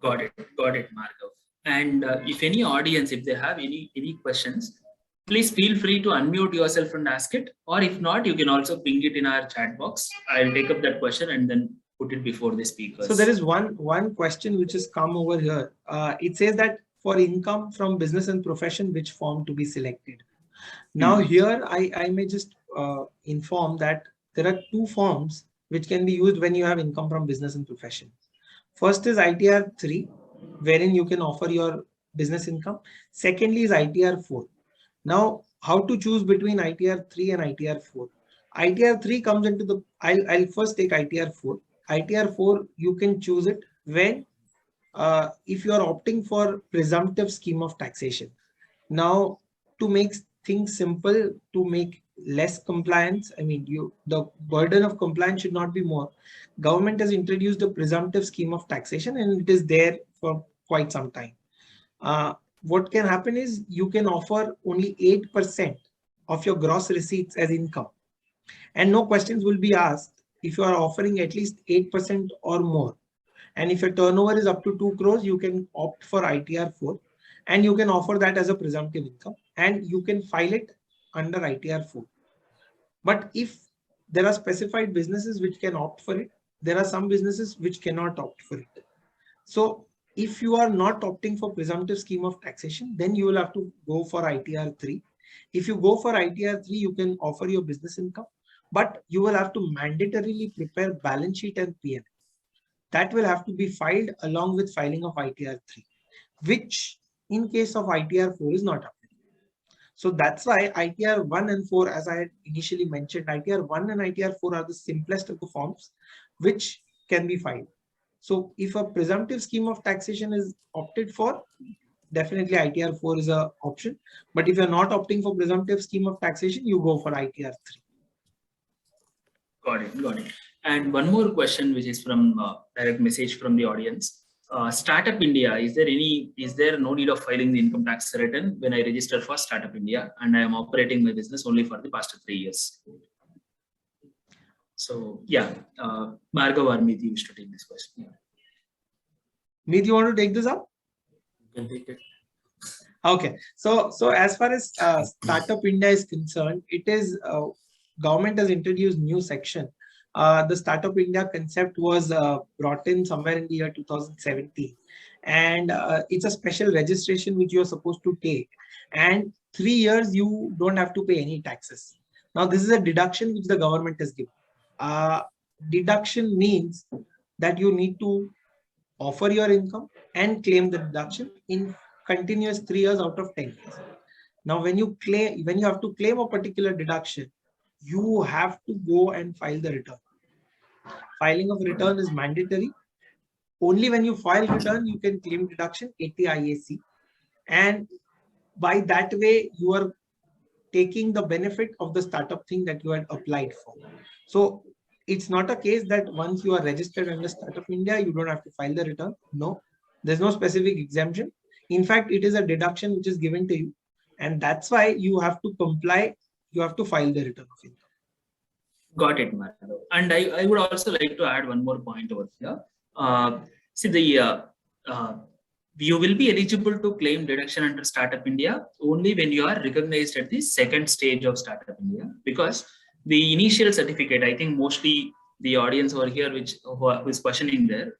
Got it, Marco. And if any audience, if they have any questions, please feel free to unmute yourself and ask it. Or if not, you can also ping it in our chat box. I'll take up that question and then put it before the speakers. So there is one question which has come over here. It says that for income from business and profession, which form to be selected? Now here I may just inform that there are 2 forms which can be used when you have income from business and profession. First is ITR 3, wherein you can offer your business income. Secondly is ITR 4. Now, how to choose between ITR 3 and ITR 4? ITR 3 comes into the, I'll first take ITR 4. ITR 4, you can choose it when, if you are opting for presumptive scheme of taxation. Now, to make things simple, to make less compliance, I mean, the burden of compliance should not be more. Government has introduced a presumptive scheme of taxation and it is there for quite some time. What can happen is you can offer only 8% of your gross receipts as income, and no questions will be asked if you are offering at least 8% or more. And if your turnover is up to 2 crores, you can opt for ITR 4 and you can offer that as a presumptive income and you can file it under ITR 4. But if there are specified businesses which can opt for it, there are some businesses which cannot opt for it. So if you are not opting for presumptive scheme of taxation, then you will have to go for ITR 3. If you go for ITR 3, you can offer your business income, but you will have to mandatorily prepare balance sheet and P&L. That will have to be filed along with filing of ITR 3, which in case of ITR 4 is not applicable. So that's why ITR 1 and 4, as I had initially mentioned, ITR 1 and ITR 4 are the simplest of the forms which can be filed. So if a presumptive scheme of taxation is opted for, definitely ITR 4 is an option. But if you're not opting for presumptive scheme of taxation, you go for ITR 3. Got it. And one more question, which is from direct message from the audience. Startup India, is there no need of filing the income tax return when I register for Startup India and I am operating my business only for the past 3 years? So yeah, Bhargav or Meet used to take this question. Meet, you want to take this up? You can take it. Okay, so as far as Startup India is concerned, it is government has introduced new section. The Startup India concept was brought in somewhere in the year 2017, and it's a special registration which you are supposed to take, and 3 years you don't have to pay any taxes. Now this is a deduction which the government has given. Deduction means that you need to offer your income and claim the deduction in continuous 3 years out of 10 years. Now when you have to claim a particular deduction, you have to go and file the return. Filing of return is mandatory. Only when you file return, you can claim deduction 80 IAC. And by that way, you are taking the benefit of the startup thing that you had applied for. So it's not a case that once you are registered under Startup India, you don't have to file the return. No, there's no specific exemption. In fact, it is a deduction which is given to you. And that's why you have to comply. You have to file the return of income. Got it, Madhav. And I would also like to add one more point over here. You will be eligible to claim deduction under Startup India only when you are recognized at the second stage of Startup India, because the initial certificate, I think mostly the audience over here who is questioning there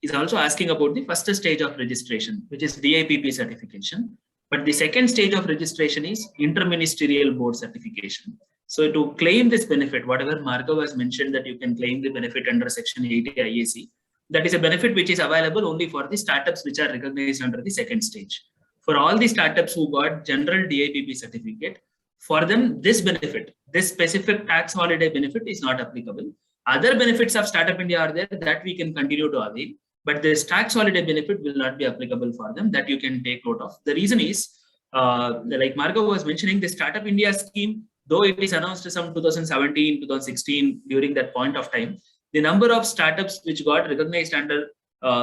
is also asking about the first stage of registration, which is DIPP certification. But the second stage of registration is interministerial board certification. So to claim this benefit, whatever Bhargav has mentioned that you can claim the benefit under Section 80 IAC, that is a benefit which is available only for the startups which are recognized under the second stage. For all the startups who got general DIPP certificate, for them this benefit, this specific tax holiday benefit is not applicable. Other benefits of Startup India are there that we can continue to avail, but this tax holiday benefit will not be applicable for them, that you can take note of. The reason is, like Bhargav was mentioning, the Startup India scheme, though it is announced some 2017, 2016, during that point of time, the number of startups which got recognized under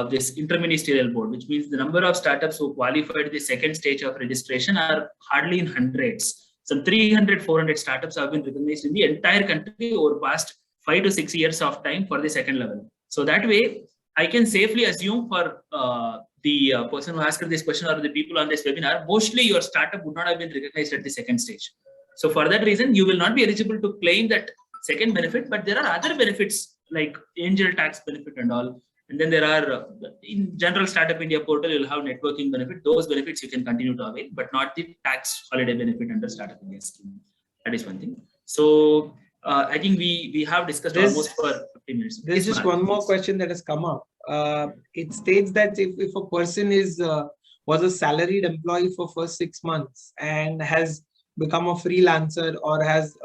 this interministerial board, which means the number of startups who qualified the second stage of registration are hardly in hundreds. Some 300, 400 startups have been recognized in the entire country over past 5 to 6 years of time for the second level. So that way, I can safely assume for the person who asked this question or the people on this webinar, mostly your startup would not have been recognized at the second stage. So for that reason, you will not be eligible to claim that second benefit, but there are other benefits like angel tax benefit and all. And then there are, in general Startup India portal, you'll have networking benefit. Those benefits you can continue to avail, but not the tax holiday benefit under Startup India scheme. That is one thing. So I think we have discussed This- almost for 50 minutes. There's Yes, just Mark, one more please. question that has come up. It states that if a person is was a salaried employee for first 6 months and has become a freelancer or has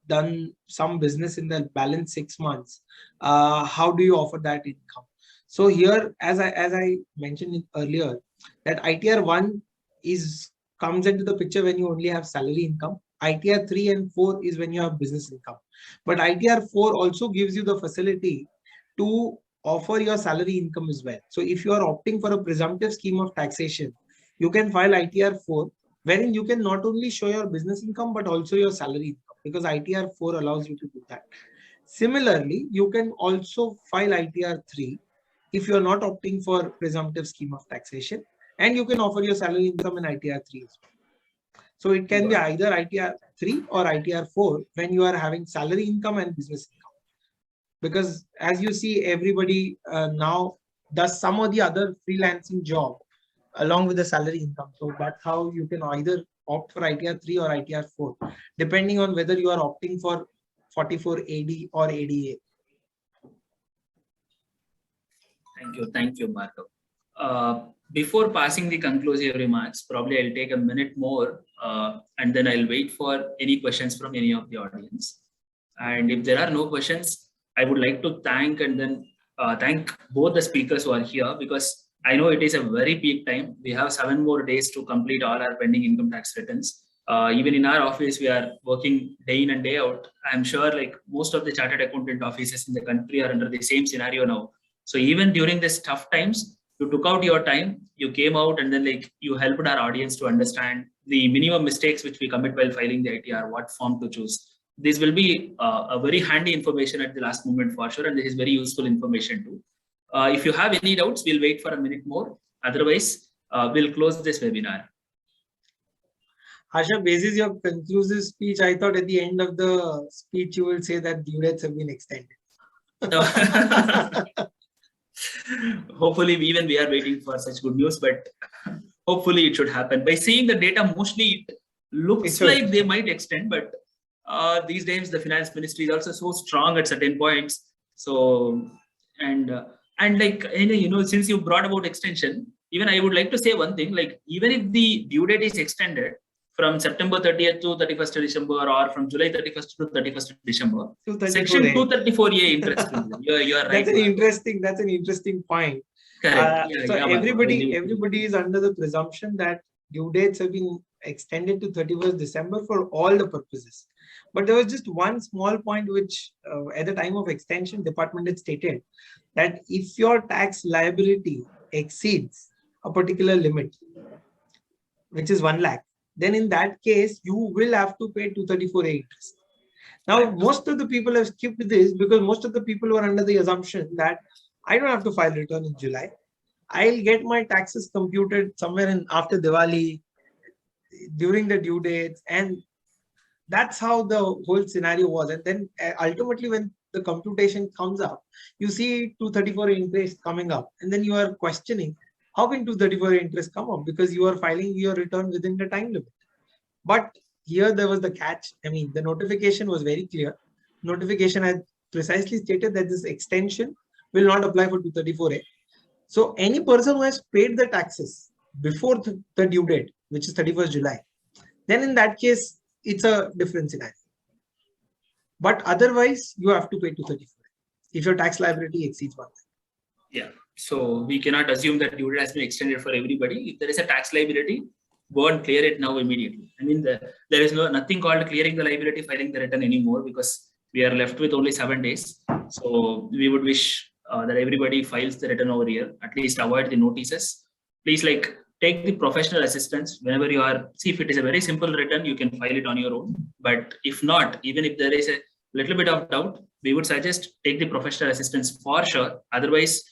done some business in the balance 6 months, how do you offer that income? So here, as I mentioned it earlier, that ITR 1 comes into the picture when you only have salary income. ITR 3 and 4 is when you have business income. But ITR 4 also gives you the facility to offer your salary income as well. So if you are opting for a presumptive scheme of taxation, you can file ITR 4, wherein you can not only show your business income, but also your salary income, because ITR 4 allows you to do that. Similarly, you can also file ITR 3 if you are not opting for presumptive scheme of taxation, and you can offer your salary income in ITR 3 as well. So it can be either ITR 3 or ITR 4 when you are having salary income and business income. Because as you see, everybody now does some or the other freelancing job along with the salary income. So that's how you can either opt for ITR 3 or ITR 4, depending on whether you are opting for 44 AD or ADA. Thank you, Marco. Before passing the conclusive remarks, probably I'll take a minute more and then I'll wait for any questions from any of the audience. And if there are no questions, I would like to thank thank both the speakers who are here, because I know it is a very peak time. We have 7 more days to complete all our pending income tax returns. Even in our office, we are working day in and day out. I'm sure like most of the chartered accountant offices in the country are under the same scenario now. So even during these tough times, you took out your time, you came out, and then like you helped our audience to understand the minimum mistakes which we commit while filing the ITR, what form to choose. This will be a very handy information at the last moment for sure, and this is very useful information too. If you have any doubts, we'll wait for a minute more. Otherwise, we'll close this webinar. Harsha, basis your conclusive speech, I thought at the end of the speech you will say that due dates have been extended. Hopefully, even we are waiting for such good news, but hopefully it should happen. By seeing the data, mostly it looks like they might extend, but these days the finance ministry is also so strong at certain points. So and like since you brought about extension, even I would like to say one thing, like even if the due date is extended from September 30th to 31st of December, or from July 31st to 31st of December, Section 234A interest. You are right. That's an interesting point. Correct. So everybody is under the presumption that due dates have been extended to 31st December for all the purposes. But there was just one small point which at the time of extension, department had stated that if your tax liability exceeds a particular limit, which is 1 lakh, then in that case, you will have to pay 234A interest. Now, most of the people have skipped this because most of the people were under the assumption that I don't have to file return in July. I'll get my taxes computed somewhere after Diwali, during the due dates, and that's how the whole scenario was. And then ultimately, when the computation comes up, you see 234A interest coming up, and then you are questioning, how can 234A interest come up? Because you are filing your return within the time limit. But here there was the catch. I mean, the notification was very clear. Notification had precisely stated that this extension will not apply for 234A. So any person who has paid the taxes before the due date, which is 31st July, then in that case, it's a different scenario. But otherwise, you have to pay 234A if your tax liability exceeds 1 lakh. Yeah. So we cannot assume that due date has been extended for everybody. If there is a tax liability, go and clear it now immediately. I mean, there is nothing called clearing the liability, filing the return anymore, because we are left with only 7 days. So we would wish that everybody files the return over here. At least avoid the notices. Please take the professional assistance whenever you are. See, if it is a very simple return, you can file it on your own. But if not, even if there is a little bit of doubt, we would suggest take the professional assistance for sure. Otherwise,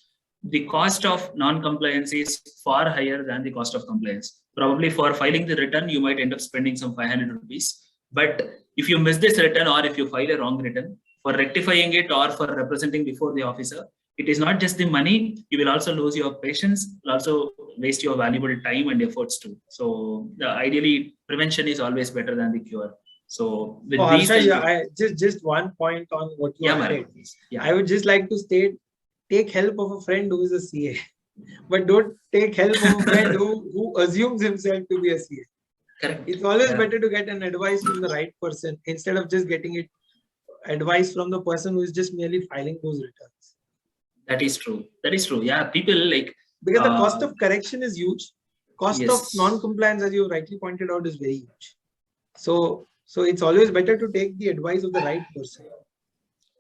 the cost of non-compliance is far higher than the cost of compliance. Probably for filing the return, you might end up spending some 500 rupees. But if you miss this return, or if you file a wrong return, for rectifying it or for representing before the officer, it is not just the money, you will also lose your patience, will also waste your valuable time and efforts too. So ideally, prevention is always better than the cure. So with Oh, these, Harsha, kinds yeah, of- just one point on what you yeah, have Mario, said. please. Yeah, I would just like to state, take help of a friend who is a CA, but don't take help of a friend who assumes himself to be a CA. correct. It's always Yeah. better to get an advice from the right person instead of just getting it advice from the person who is just merely filing those returns. That is true. That is true. Yeah, people like Because the cost of correction is huge. Cost of yes. non-compliance, as you rightly pointed out, is very huge. So it's always better to take the advice of the right person.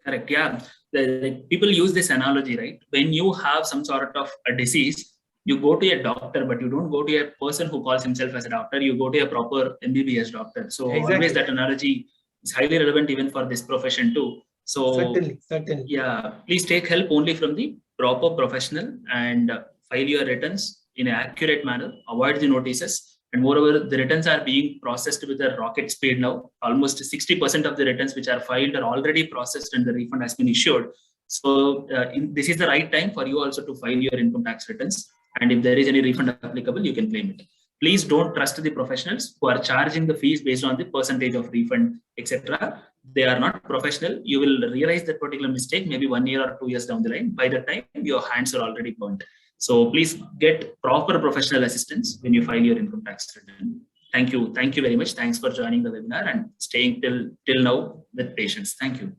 Correct. Yeah. Like people use this analogy, right? When you have some sort of a disease, you go to a doctor, but you don't go to a person who calls himself as a doctor. You go to a proper MBBS doctor. So Exactly. always that analogy is highly relevant even for this profession too. So Certainly. yeah, please take help only from the proper professional and file your returns in an accurate manner. Avoid the notices. And moreover, the returns are being processed with a rocket speed now. Almost 60% of the returns which are filed are already processed and the refund has been issued. So this is the right time for you also to file your income tax returns. And if there is any refund applicable, you can claim it. Please don't trust the professionals who are charging the fees based on the percentage of refund, etc. They are not professional. You will realize that particular mistake maybe 1 year or 2 years down the line. By the time your hands are already burnt. So please get proper professional assistance when you file your income tax return. Thank you. Thank you very much. Thanks for joining the webinar and staying till now with patience. Thank you.